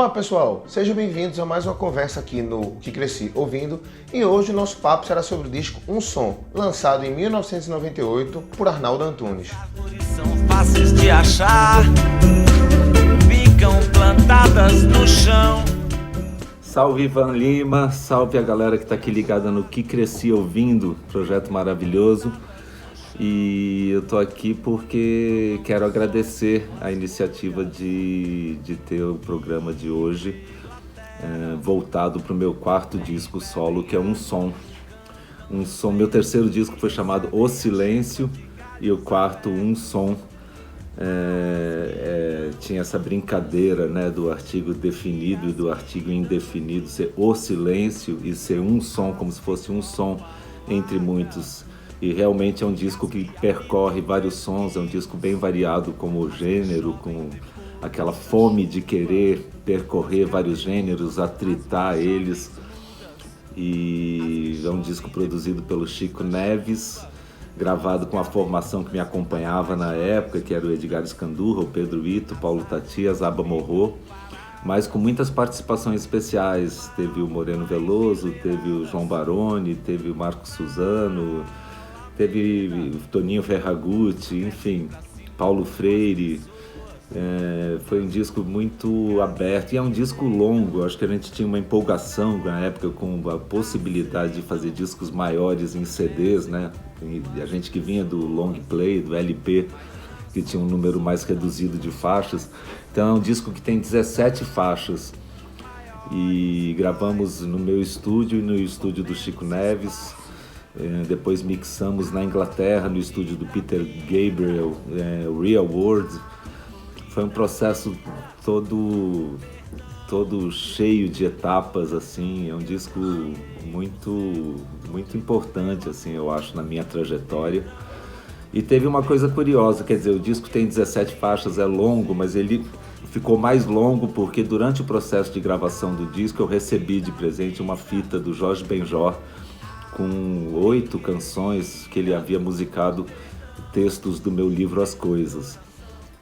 Olá pessoal, sejam bem-vindos a mais uma conversa aqui no Que Cresci Ouvindo, e hoje o nosso papo será sobre o disco Um Som, lançado em 1998 por Arnaldo Antunes. São fáceis de achar, ficam plantadas no chão. Salve Ivan Lima, salve a galera que está aqui ligada no Que Cresci Ouvindo, projeto maravilhoso. E eu tô aqui porque quero agradecer a iniciativa de ter o programa de hoje voltado para o meu quarto disco solo, que é Um Som. Um Som, meu terceiro disco foi chamado O Silêncio e o quarto Um Som. Tinha essa brincadeira, né, do artigo definido e do artigo indefinido, ser O Silêncio e ser um som, como se fosse um som entre muitos. E realmente é um disco que percorre vários sons, é um disco bem variado como gênero, com aquela fome de querer percorrer vários gêneros, atritar eles. E é um disco produzido pelo Chico Neves, gravado com a formação que me acompanhava na época, que era o Edgar Escandurra, o Pedro Ito, Paulo Tatias, Abba Morro, mas com muitas participações especiais. Teve o Moreno Veloso, teve o João Baroni, teve o Marco Suzano, teve o Toninho Ferragutti, enfim, Paulo Freire. Foi um disco muito aberto e é um disco longo. Acho que a gente tinha uma empolgação na época com a possibilidade de fazer discos maiores em CDs, né? E a gente que vinha do long play, do LP, que tinha um número mais reduzido de faixas. Então é um disco que tem 17 faixas e gravamos no meu estúdio e no estúdio do Chico Neves. Depois mixamos na Inglaterra, no estúdio do Peter Gabriel, Real World. Foi um processo todo cheio de etapas, assim. É um disco muito importante, assim, eu acho, na minha trajetória. E teve uma coisa curiosa, quer dizer, o disco tem 17 faixas, é longo, mas ele ficou mais longo porque durante o processo de gravação do disco eu recebi de presente uma fita do Jorge Benjor com 8 canções que ele havia musicado, textos do meu livro As Coisas.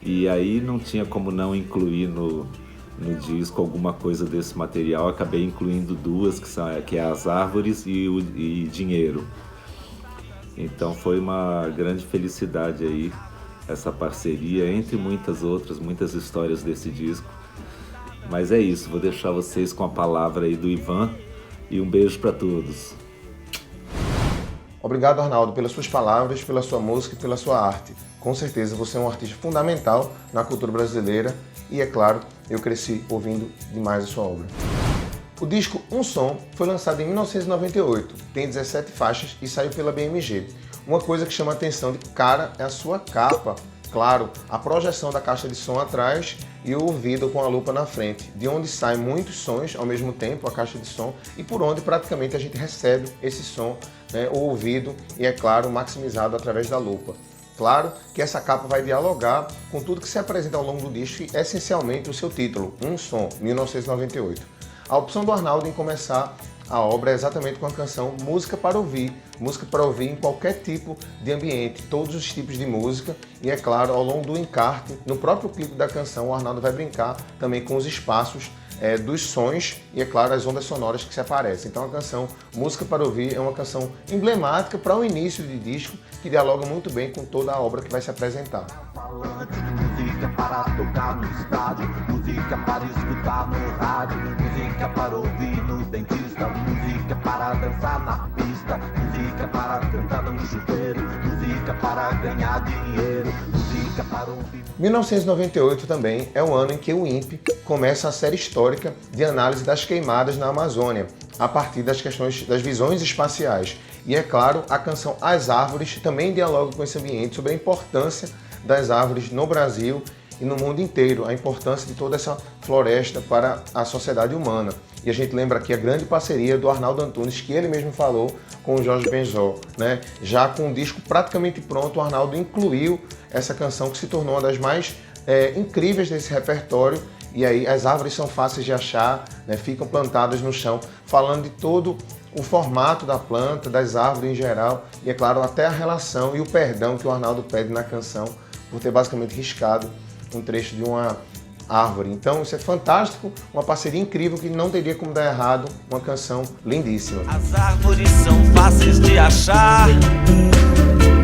E aí não tinha como não incluir no disco alguma coisa desse material. Acabei incluindo duas, que é As Árvores e Dinheiro. Então foi uma grande felicidade aí, essa parceria, entre muitas outras, muitas histórias desse disco. Mas é isso, vou deixar vocês com a palavra aí do Ivan e um beijo para todos. Obrigado, Arnaldo, pelas suas palavras, pela sua música e pela sua arte. Com certeza você é um artista fundamental na cultura brasileira e, é claro, eu cresci ouvindo demais a sua obra. O disco Um Som foi lançado em 1998, tem 17 faixas e saiu pela BMG. Uma coisa que chama a atenção de cara é a sua capa. Claro, a projeção da caixa de som atrás e o ouvido com a lupa na frente, de onde saem muitos sons ao mesmo tempo, a caixa de som, e por onde praticamente a gente recebe esse som, né, o ouvido, e é claro, maximizado através da lupa. Claro que essa capa vai dialogar com tudo que se apresenta ao longo do disco e essencialmente o seu título, Um Som, 1998. A opção do Arnaldo em começar a obra é exatamente com a canção Música para ouvir em qualquer tipo de ambiente, todos os tipos de música, e é claro, ao longo do encarte, no próprio clipe da canção, o Arnaldo vai brincar também com os espaços dos sons e, é claro, as ondas sonoras que se aparecem. Então a canção Música para Ouvir é uma canção emblemática para o início de disco, que dialoga muito bem com toda a obra que vai se apresentar. Música para tocar no estádio, música para escutar no rádio, música para ouvir no dentista, música para dançar na pista, música para cantar no chuveiro, música para ganhar dinheiro, música para ouvir... 1998 também é o ano em que o INPE começa a série histórica de análise das queimadas na Amazônia, a partir das questões das visões espaciais. E é claro, a canção As Árvores também dialoga com esse ambiente sobre a importância das árvores no Brasil e no mundo inteiro, a importância de toda essa floresta para a sociedade humana. E a gente lembra aqui a grande parceria do Arnaldo Antunes, que ele mesmo falou com o Jorge Benjor, né? Já com o disco praticamente pronto, o Arnaldo incluiu essa canção que se tornou uma das mais incríveis desse repertório. E aí as árvores são fáceis de achar, né? Ficam plantadas no chão, falando de todo o formato da planta, das árvores em geral, e é claro, até a relação e o perdão que o Arnaldo pede na canção, por ter basicamente riscado um trecho de uma Árvore. Então isso é fantástico, uma parceria incrível que não teria como dar errado, uma canção lindíssima. As árvores são fáceis de achar,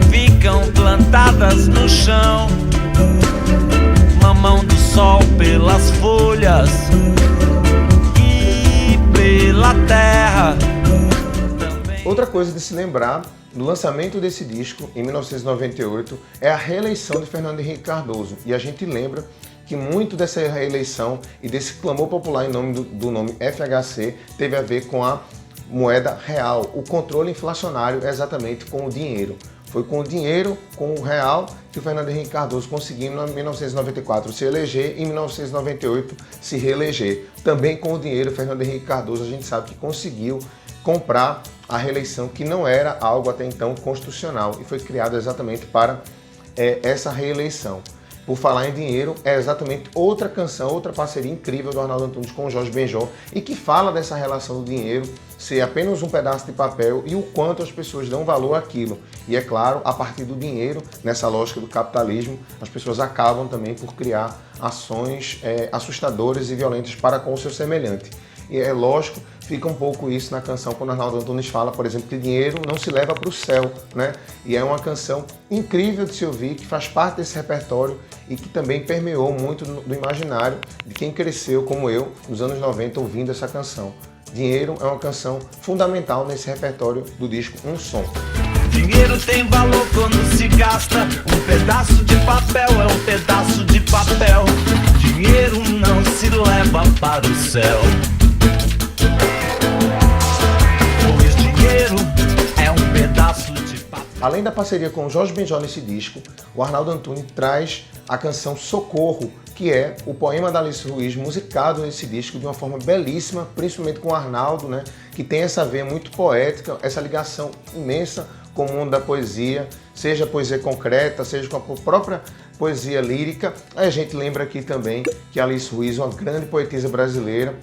ficam plantadas no chão, mamão do sol pelas folhas e pela terra. Outra coisa de se lembrar no lançamento desse disco, em 1998, é a reeleição de Fernando Henrique Cardoso. E a gente lembra que muito dessa reeleição e desse clamor popular em nome do nome FHC teve a ver com a moeda real. O controle inflacionário é exatamente com o dinheiro. Foi com o dinheiro, com o real, que o Fernando Henrique Cardoso conseguiu em 1994 se eleger e em 1998 se reeleger. Também com o dinheiro, Fernando Henrique Cardoso, a gente sabe que conseguiu comprar a reeleição, que não era algo até então constitucional e foi criado exatamente para essa reeleição. Por falar em dinheiro, é exatamente outra canção, outra parceria incrível do Arnaldo Antunes com o Jorge Benjor e que fala dessa relação do dinheiro ser apenas um pedaço de papel e o quanto as pessoas dão valor àquilo. E é claro, a partir do dinheiro, nessa lógica do capitalismo, as pessoas acabam também por criar ações assustadoras e violentas para com o seu semelhante. E é lógico, fica um pouco isso na canção quando Arnaldo Antunes fala, por exemplo, que dinheiro não se leva para o céu, né? E é uma canção incrível de se ouvir, que faz parte desse repertório e que também permeou muito do imaginário de quem cresceu, como eu, nos anos 90, ouvindo essa canção. Dinheiro é uma canção fundamental nesse repertório do disco Um Som. Dinheiro tem valor quando se gasta, um pedaço de papel é um pedaço de papel. Dinheiro não se leva para o céu. Além da parceria com o Jorge Benjor nesse disco, o Arnaldo Antunes traz a canção Socorro, que é o poema da Alice Ruiz musicado nesse disco de uma forma belíssima, principalmente com o Arnaldo, né, que tem essa veia muito poética, essa ligação imensa com o mundo da poesia, seja poesia concreta, seja com a própria poesia lírica. Aí a gente lembra aqui também que a Alice Ruiz, uma grande poetisa brasileira,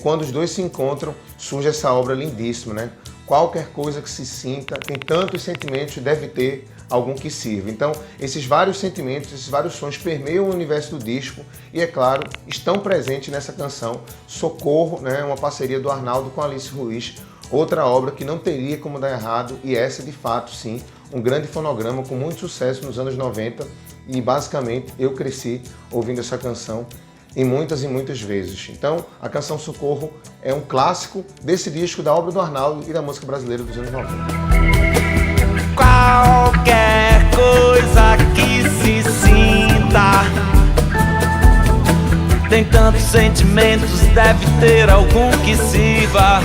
quando os dois se encontram, surge essa obra lindíssima, né? Qualquer coisa que se sinta, tem tantos sentimentos, deve ter algum que sirva. Então, esses vários sentimentos, esses vários sons permeiam o universo do disco e, é claro, estão presentes nessa canção Socorro, né? Uma parceria do Arnaldo com a Alice Ruiz, outra obra que não teria como dar errado e essa, de fato, sim, um grande fonograma com muito sucesso nos anos 90 e, basicamente, eu cresci ouvindo essa canção e muitas vezes. Então, a canção Socorro é um clássico desse disco, da obra do Arnaldo e da música brasileira dos anos 90. Qualquer coisa que se sinta, tem tantos sentimentos, deve ter algum que sirva.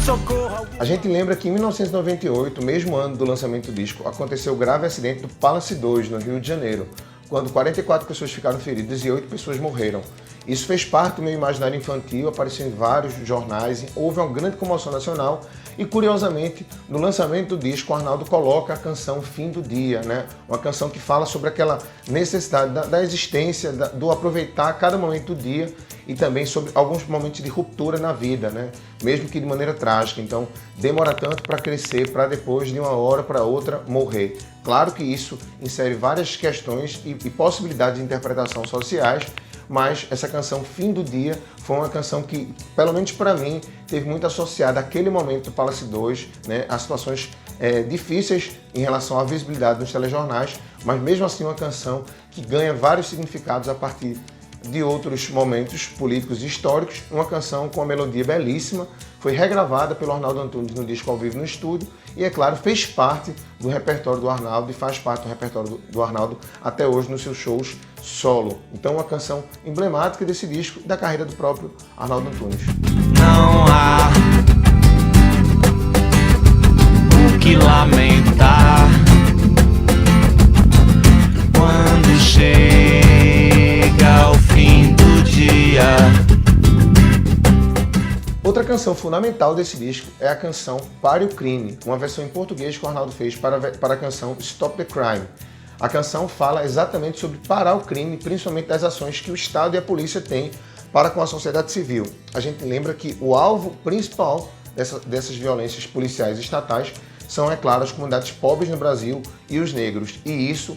Socorro. A gente lembra que em 1998, mesmo ano do lançamento do disco, aconteceu o grave acidente do Palace 2, no Rio de Janeiro, quando 44 pessoas ficaram feridas e 8 pessoas morreram. Isso fez parte do meu imaginário infantil, apareceu em vários jornais, houve uma grande comoção nacional e, curiosamente, no lançamento do disco, o Arnaldo coloca a canção Fim do Dia, né? Uma canção que fala sobre aquela necessidade da existência, do aproveitar cada momento do dia e também sobre alguns momentos de ruptura na vida, né? Mesmo que de maneira trágica. Então, demora tanto para crescer, para depois, de uma hora para outra, morrer. Claro que isso insere várias questões e possibilidades de interpretação sociais, mas essa canção Fim do Dia foi uma canção que, pelo menos para mim, teve muito associada àquele momento do Palace 2, né, a situações difíceis em relação à visibilidade dos telejornais, mas mesmo assim uma canção que ganha vários significados a partir de outros momentos políticos e históricos, uma canção com uma melodia belíssima, foi regravada pelo Arnaldo Antunes no disco ao vivo no estúdio e, é claro, fez parte do repertório do Arnaldo e faz parte do repertório do Arnaldo até hoje nos seus shows solo. Então, uma canção emblemática desse disco e da carreira do próprio Arnaldo Antunes. Não há o que lamentar quando chega o fim do dia. Outra canção fundamental desse disco é a canção Pare o Crime, uma versão em português que o Arnaldo fez para a canção Stop the Crime. A canção fala exatamente sobre parar o crime, principalmente das ações que o Estado e a polícia têm para com a sociedade civil. A gente lembra que o alvo principal dessas violências policiais estatais são, é claro, as comunidades pobres no Brasil e os negros. E isso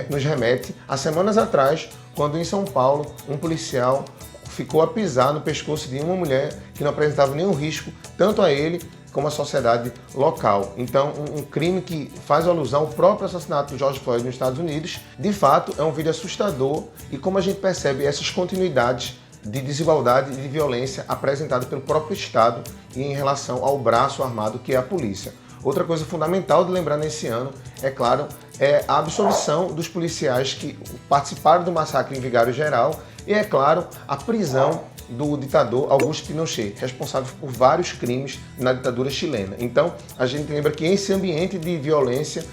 nos remete a semanas atrás, quando em São Paulo um policial ficou a pisar no pescoço de uma mulher que não apresentava nenhum risco, tanto a ele como a sociedade local. Então, um crime que faz alusão ao próprio assassinato do George Floyd nos Estados Unidos, de fato, é um vídeo assustador e como a gente percebe essas continuidades de desigualdade e de violência apresentadas pelo próprio Estado e em relação ao braço armado que é a polícia. Outra coisa fundamental de lembrar nesse ano, é claro, é a absolvição dos policiais que participaram do massacre em Vigário Geral e, é claro, a prisão do ditador Augusto Pinochet, responsável por vários crimes na ditadura chilena. Então, a gente lembra que esse ambiente de violência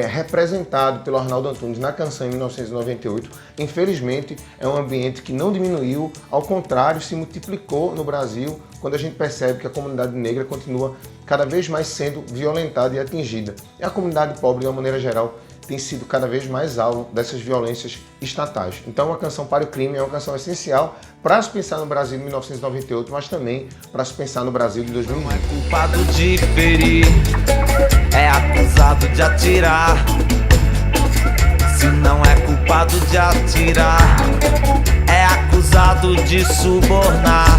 representado pelo Arnaldo Antunes na canção em 1998, infelizmente é um ambiente que não diminuiu, ao contrário, se multiplicou no Brasil, quando a gente percebe que a comunidade negra continua cada vez mais sendo violentada e atingida. E a comunidade pobre, de uma maneira geral, tem sido cada vez mais alvo dessas violências estatais. Então, a canção Pare o Crime é uma canção essencial para se pensar no Brasil de 1998, mas também para se pensar no Brasil de 2020. Não é culpado de ferir, é acusado de atirar. Se não é culpado de atirar, é acusado de subornar.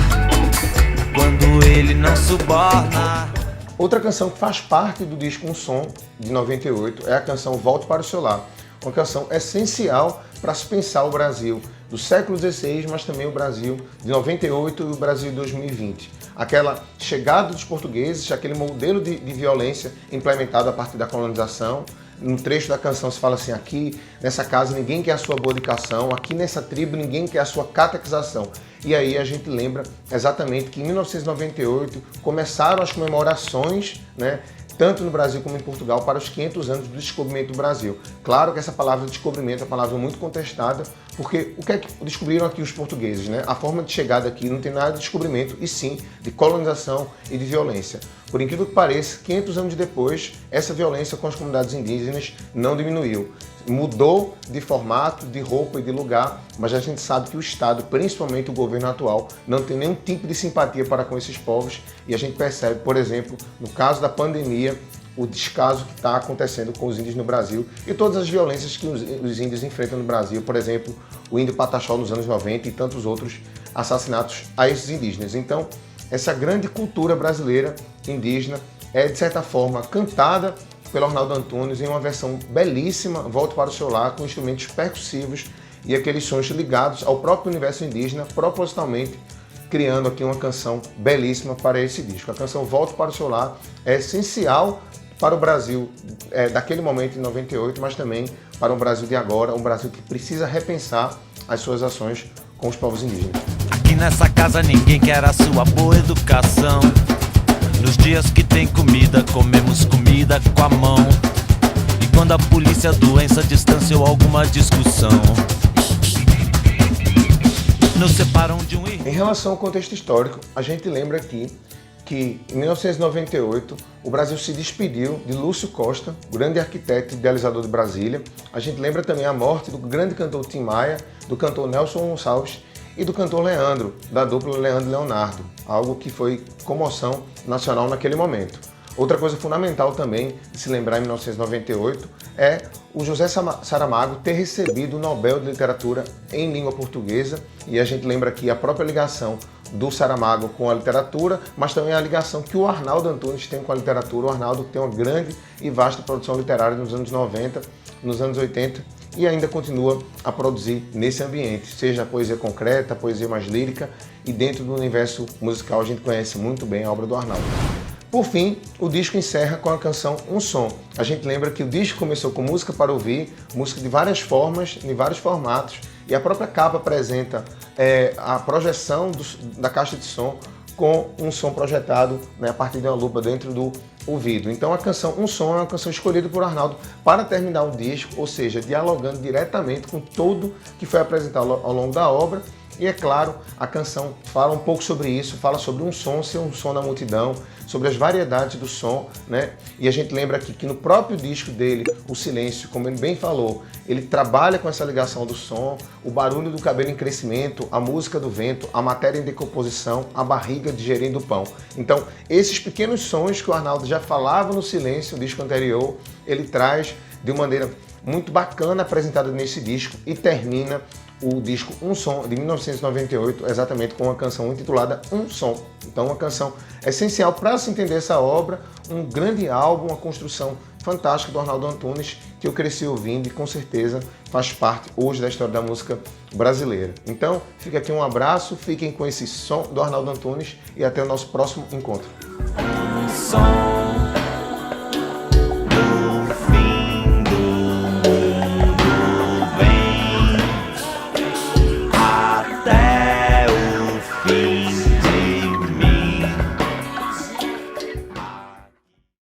Quando ele não suborna. Outra canção que faz parte do disco Um Som, de 98, é a canção Volte para o Seu Lar. Uma canção essencial para se pensar o Brasil do século XVI, mas também o Brasil de 98 e o Brasil de 2020. Aquela chegada dos portugueses, aquele modelo de violência implementado a partir da colonização. No trecho da canção se fala assim: aqui nessa casa ninguém quer a sua boa educação, aqui nessa tribo ninguém quer a sua catequização. E aí a gente lembra exatamente que em 1998 começaram as comemorações, né, tanto no Brasil como em Portugal, para os 500 anos do descobrimento do Brasil. Claro que essa palavra descobrimento é uma palavra muito contestada, porque o que é que descobriram aqui os portugueses, né? A forma de chegada aqui não tem nada de descobrimento, e sim de colonização e de violência. Por incrível que pareça, 500 anos depois, essa violência com as comunidades indígenas não diminuiu. Mudou de formato, de roupa e de lugar, mas a gente sabe que o Estado, principalmente o governo atual, não tem nenhum tipo de simpatia para com esses povos, e a gente percebe, por exemplo, no caso da pandemia, o descaso que está acontecendo com os índios no Brasil e todas as violências que os índios enfrentam no Brasil, por exemplo, o índio Pataxó nos anos 90 e tantos outros assassinatos a esses indígenas. Então, essa grande cultura brasileira indígena é, de certa forma, cantada pelo Arnaldo Antunes em uma versão belíssima, Volte para o Seu Lar, com instrumentos percussivos e aqueles sons ligados ao próprio universo indígena, propositalmente criando aqui uma canção belíssima para esse disco. A canção Volte para o Seu Lar é essencial para o Brasil daquele momento, em 98, mas também para o Brasil de agora, um Brasil que precisa repensar as suas ações com os povos indígenas. Aqui nessa casa ninguém quer a sua boa educação. Nos dias que tem comida, comemos comida com a mão. E quando a polícia, doença, distância ou alguma discussão nos separam de um irmão. Em relação ao contexto histórico, a gente lembra aqui que em 1998 o Brasil se despediu de Lúcio Costa, grande arquiteto e idealizador de Brasília. A gente lembra também a morte do grande cantor Tim Maia, do cantor Nelson Gonçalves e do cantor Leandro, da dupla Leandro e Leonardo, algo que foi comoção nacional naquele momento. Outra coisa fundamental também de se lembrar em 1998 é o José Saramago ter recebido o Nobel de Literatura em língua portuguesa, e a gente lembra aqui a própria ligação do Saramago com a literatura, mas também a ligação que o Arnaldo Antunes tem com a literatura. O Arnaldo tem uma grande e vasta produção literária nos anos 90, nos anos 80, e ainda continua a produzir nesse ambiente, seja a poesia concreta, a poesia mais lírica, e dentro do universo musical a gente conhece muito bem a obra do Arnaldo. Por fim, o disco encerra com a canção Um Som. A gente lembra que o disco começou com música para ouvir, música de várias formas, em vários formatos, e a própria capa apresenta a projeção da caixa de som com um som projetado, né, a partir de uma lupa dentro do ouvido. Então a canção Um Som é uma canção escolhida por Arnaldo para terminar o disco, ou seja, dialogando diretamente com tudo que foi apresentado ao longo da obra, E é claro, a canção fala um pouco sobre isso, fala sobre um som ser um som na multidão, sobre as variedades do som, né? E a gente lembra aqui que no próprio disco dele, O Silêncio, como ele bem falou, ele trabalha com essa ligação do som, o barulho do cabelo em crescimento, a música do vento, a matéria em decomposição, a barriga digerindo o pão. Então, esses pequenos sons que o Arnaldo já falava no Silêncio, o disco anterior, ele traz de uma maneira muito bacana apresentada nesse disco e termina o disco Um Som, de 1998, exatamente com uma canção intitulada Um Som. Então, uma canção essencial para se entender essa obra, um grande álbum, uma construção fantástica do Arnaldo Antunes, que eu cresci ouvindo e com certeza faz parte hoje da história da música brasileira. Então, fica aqui um abraço, fiquem com esse som do Arnaldo Antunes e até o nosso próximo encontro. Um som.